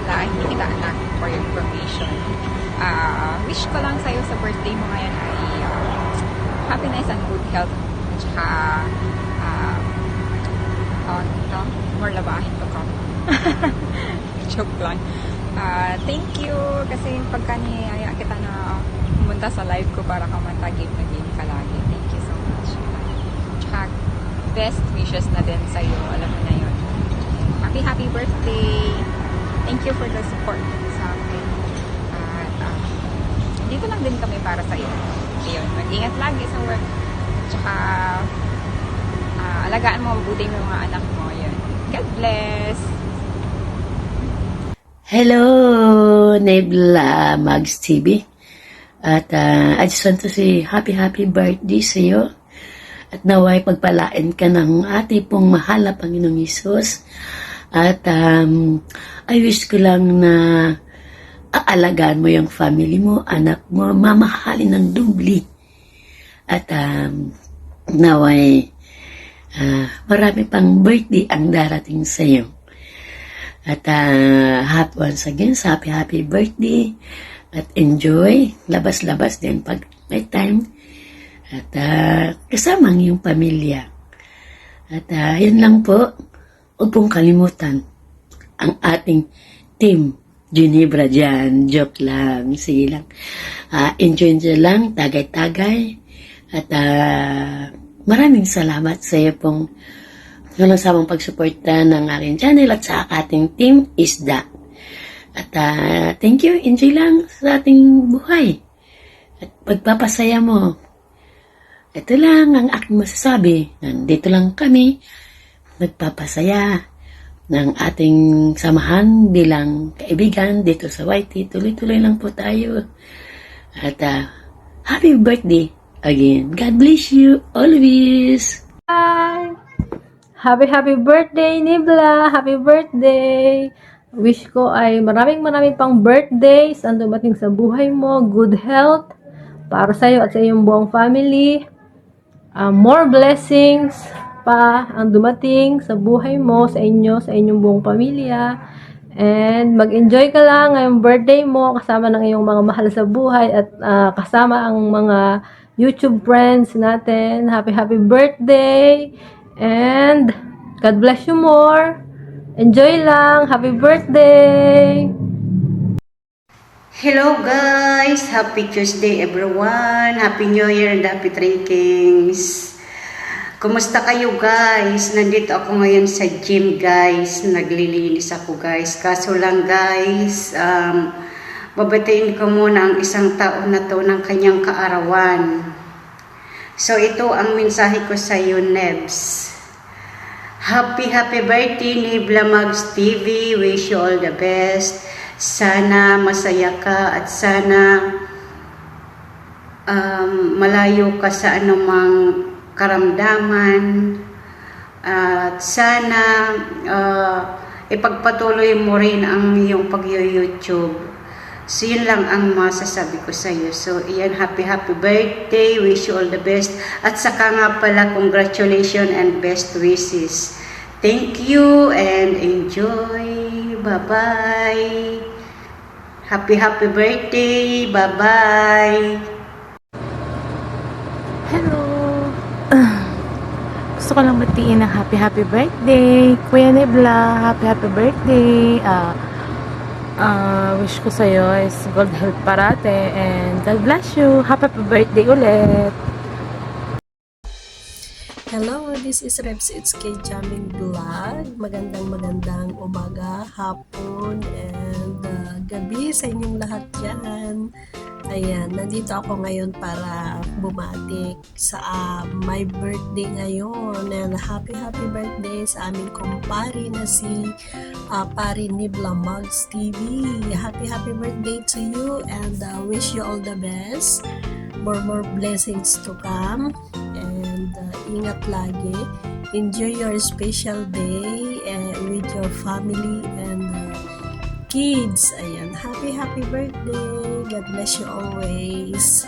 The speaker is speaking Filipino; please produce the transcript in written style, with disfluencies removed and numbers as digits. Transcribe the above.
pala hindi kita anak for your information. Wish ko lang sa'yo sa birthday mo ngayon ay happiness and good health. At saka, more labahin to come. Joke lang. Thank you kasi pagka niyaya kita na pumunta sa live ko para kamanta game na game ka lagi. Thank you so much. Tsaka, best wishes na din sa'yo. Alam mo na yun. Happy birthday! Thank you for the support sa akin. At dito lang din kami para sa'yo. Ayun, mag-ingat lagi sa work. Tsaka, alagaan mo mabuti yung mga anak mo. Ayun. God bless! Hello, Nebla Mags TV. At I just want to say happy birthday sa iyo. At naway pagpalain ka ng ating pong mahal na Panginoong Hesus. At I wish ko lang na aalagaan mo yung family mo, anak mo, mamahalin ng dubli. At naway marami pang birthday ang darating sa iyo. At once again, happy birthday. At enjoy, labas-labas din pag may time. At kasama ang iyong pamilya. At yun lang po, huwag pong kalimutan ang ating team Ginebra dyan. Joke lang, sige lang. Enjoy lang, tagay-tagay. At maraming salamat sa iyo pong walang samang pagsuporta ng aking channel at sa ating team Isda. At thank you, enjoy lang sa ating buhay. At pagpapasaya mo. Ito lang ang aking masasabi. Nandito lang kami nagpapasaya ng ating samahan bilang kaibigan dito sa YT. Tuloy-tuloy lang po tayo. At happy birthday again. God bless you always. Bye! Happy birthday, Nibla! Happy birthday! Wish ko ay maraming pang birthdays ang dumating sa buhay mo. Good health para sa iyo at sa iyong buong family. More blessings pa ang dumating sa buhay mo, sa inyong buong pamilya. And mag-enjoy ka lang ngayong birthday mo kasama ng iyong mga mahal sa buhay at kasama ang mga YouTube friends natin. Happy birthday! And God bless you more! Enjoy lang! Happy birthday! Hello guys! Happy Tuesday everyone! Happy New Year and Happy Drinkings! Kumusta kayo guys? Nandito ako ngayon sa gym guys. Naglilinis ako guys. Kaso lang guys, babatiin ko muna ang isang taon na to ng kanyang kaarawan. So ito ang mensahe ko sa iyo, Nebs. Happy birthday, Nebla Mags TV. Wish you all the best. Sana masaya ka at sana malayo ka sa anumang karamdaman. At sana ipagpatuloy mo rin ang iyong pag-YouTube. So, yun lang ang masasabi ko sa iyo. So, iyan, happy birthday. Wish you all the best. At saka nga pala, congratulations and best wishes. Thank you and enjoy. Bye-bye. Happy birthday. Bye-bye. Hello! Gusto ko lang batiin ng happy birthday. Kuya Nebla, happy birthday. Wish ko sa'yo is good health parate and God bless you. Happy birthday ulit. Hello, this is Rebs It's K Jamming Vlog. Magandang umaga, hapon, and gabi sa inyong lahat dyan. Ayan, nandito ako ngayon para bumati sa my birthday ngayon. And happy birthday sa aming kumpari na si Pari Nebla Mags TV. Happy birthday to you and wish you all the best. More blessings to come. And ingat lagi. Enjoy your special day with your family and kids. Ayan, happy birthday. God bless you always.